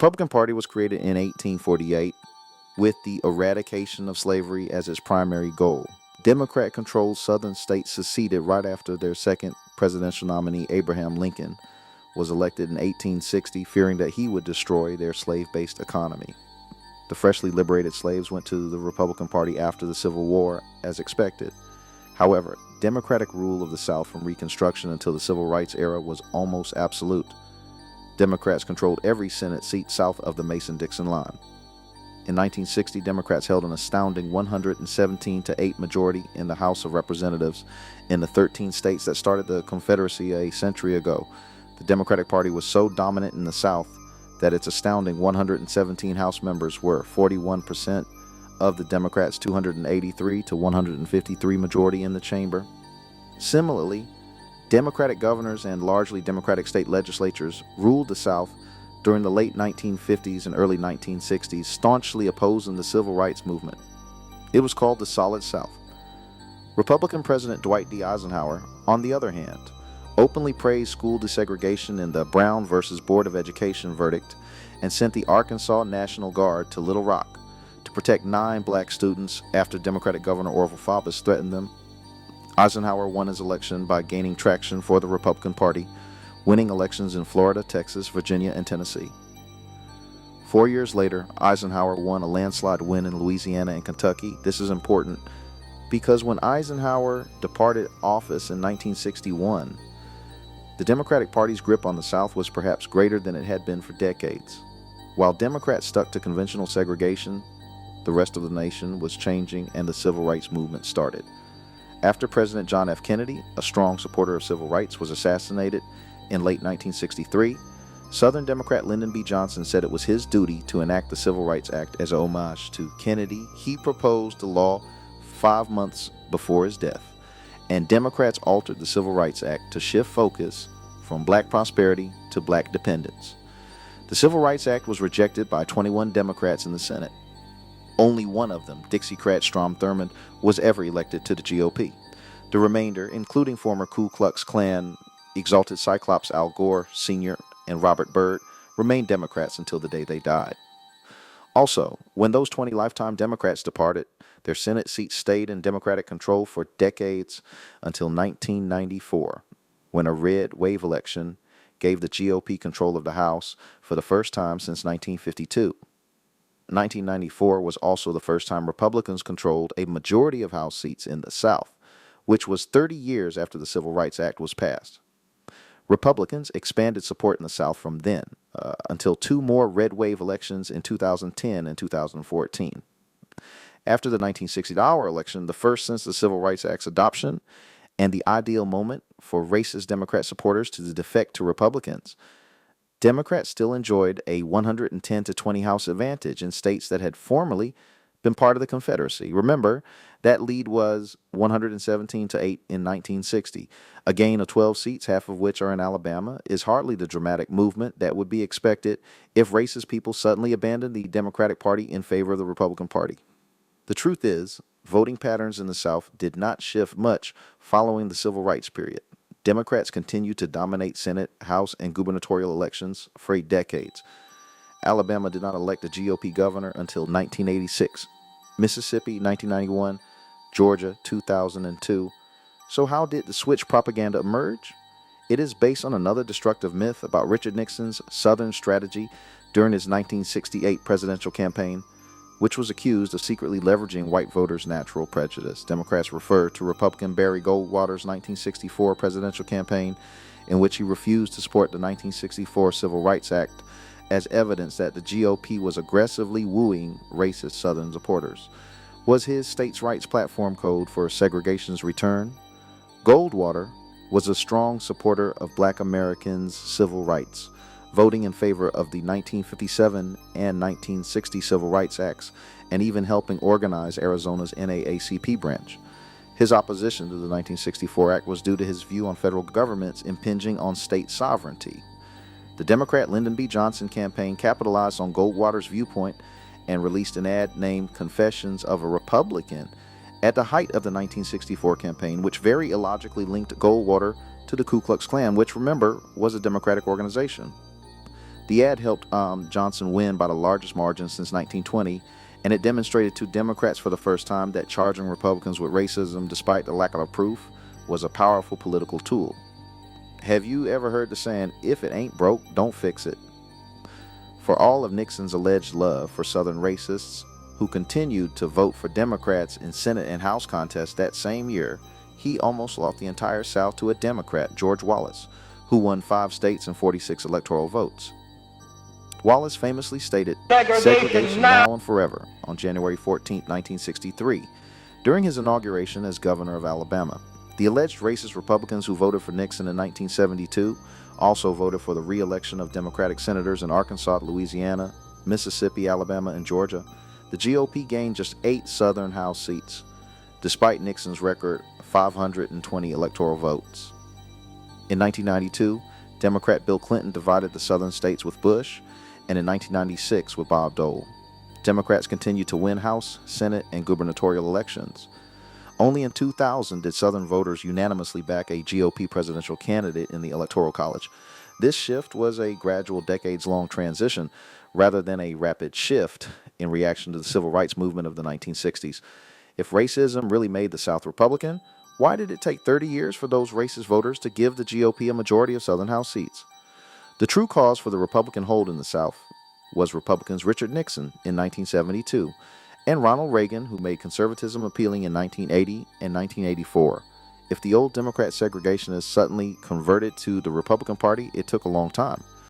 Republican Party was created in 1848 with the eradication of slavery as its primary goal. Democrat-controlled southern states seceded right after their second presidential nominee, Abraham Lincoln, was elected in 1860, fearing that he would destroy their slave-based economy. The freshly liberated slaves went to the Republican Party after the Civil War, as expected. However, Democratic rule of the South from Reconstruction until the Civil Rights era was almost absolute. Democrats controlled every Senate seat south of the Mason-Dixon line. In 1960, Democrats held an astounding 117-8 majority in the House of Representatives in the 13 states that started the Confederacy a century ago. The Democratic Party was so dominant in the South that its astounding 117 House members were 41% of the Democrats' 283 to 153 majority in the chamber. Similarly, Democratic governors and largely Democratic state legislatures ruled the South during the late 1950s and early 1960s, staunchly opposing the Civil Rights Movement. It was called the Solid South. Republican President Dwight D. Eisenhower, on the other hand, openly praised school desegregation in the Brown versus Board of Education verdict and sent the Arkansas National Guard to Little Rock to protect 9 black students after Democratic Governor Orville Faubus threatened them. Eisenhower won his election by gaining traction for the Republican Party, winning elections in Florida, Texas, Virginia, and Tennessee. 4 years later, Eisenhower won a landslide win in Louisiana and Kentucky. This is important because when Eisenhower departed office in 1961, the Democratic Party's grip on the South was perhaps greater than it had been for decades. While Democrats stuck to conventional segregation, the rest of the nation was changing and the Civil Rights Movement started. After President John F. Kennedy, a strong supporter of civil rights, was assassinated in late 1963, Southern Democrat Lyndon B. Johnson said it was his duty to enact the Civil Rights Act as an homage to Kennedy. He proposed the law 5 months before his death, and Democrats altered the Civil Rights Act to shift focus from black prosperity to black dependence. The Civil Rights Act was rejected by 21 Democrats in the Senate. Only one of them, Dixiecrat Strom Thurmond, was ever elected to the GOP. The remainder, including former Ku Klux Klan Exalted Cyclops Al Gore Sr. and Robert Byrd, remained Democrats until the day they died. Also, when those 20 lifetime Democrats departed, their Senate seats stayed in Democratic control for decades until 1994, when a red wave election gave the GOP control of the House for the first time since 1952. 1994 was also the first time Republicans controlled a majority of House seats in the South, which was 30 years after the Civil Rights Act was passed. Republicans expanded support in the South from then until 2 more red wave elections in 2010 and 2014. After the 1960 election, the first since the Civil Rights Act's adoption, and the ideal moment for racist Democrat supporters to defect to Republicans, Democrats still enjoyed a 110-20 House advantage in states that had formerly been part of the Confederacy. Remember, that lead was 117-8 in 1960. A gain of 12 seats, half of which are in Alabama, is hardly the dramatic movement that would be expected if racist people suddenly abandoned the Democratic Party in favor of the Republican Party. The truth is, voting patterns in the South did not shift much following the Civil Rights period. Democrats continued to dominate Senate, House, and gubernatorial elections for decades. Alabama did not elect a GOP governor until 1986, Mississippi 1991, Georgia 2002. So how did the switch propaganda emerge? It is based on another destructive myth about Richard Nixon's Southern strategy during his 1968 presidential campaign, which was accused of secretly leveraging white voters' natural prejudice. Democrats refer to Republican Barry Goldwater's 1964 presidential campaign, in which he refused to support the 1964 Civil Rights Act, as evidence that the GOP was aggressively wooing racist Southern supporters. Was his states' rights platform code for segregation's return? Goldwater was a strong supporter of Black Americans' civil rights, voting in favor of the 1957 and 1960 Civil Rights Acts, and even helping organize Arizona's NAACP branch. His opposition to the 1964 Act was due to his view on federal governments impinging on state sovereignty. The Democrat Lyndon B. Johnson campaign capitalized on Goldwater's viewpoint and released an ad named Confessions of a Republican at the height of the 1964 campaign, which very illogically linked Goldwater to the Ku Klux Klan, which, remember, was a Democratic organization. The ad helped Johnson win by the largest margin since 1920, and it demonstrated to Democrats for the first time that charging Republicans with racism, despite the lack of proof, was a powerful political tool. Have you ever heard the saying, if it ain't broke, don't fix it? For all of Nixon's alleged love for Southern racists, who continued to vote for Democrats in Senate and House contests that same year, he almost lost the entire South to a Democrat, George Wallace, who won 5 states and 46 electoral votes. Wallace famously stated, "Segregation now and forever," on January 14, 1963, during his inauguration as governor of Alabama. The alleged racist Republicans who voted for Nixon in 1972 also voted for the re-election of Democratic senators in Arkansas, Louisiana, Mississippi, Alabama, and Georgia. The GOP gained just 8 Southern House seats, despite Nixon's record 520 electoral votes. In 1992, Democrat Bill Clinton divided the Southern states with Bush, and in 1996 with Bob Dole. Democrats continued to win House, Senate, and gubernatorial elections. Only in 2000 did Southern voters unanimously back a GOP presidential candidate in the Electoral College. This shift was a gradual, decades-long transition rather than a rapid shift in reaction to the civil rights movement of the 1960s. If racism really made the South Republican, why did it take 30 years for those racist voters to give the GOP a majority of Southern House seats? The true cause for the Republican hold in the South was Republicans Richard Nixon in 1972 and Ronald Reagan, who made conservatism appealing in 1980 and 1984. If the old Democrat segregationists suddenly converted to the Republican Party, it took a long time.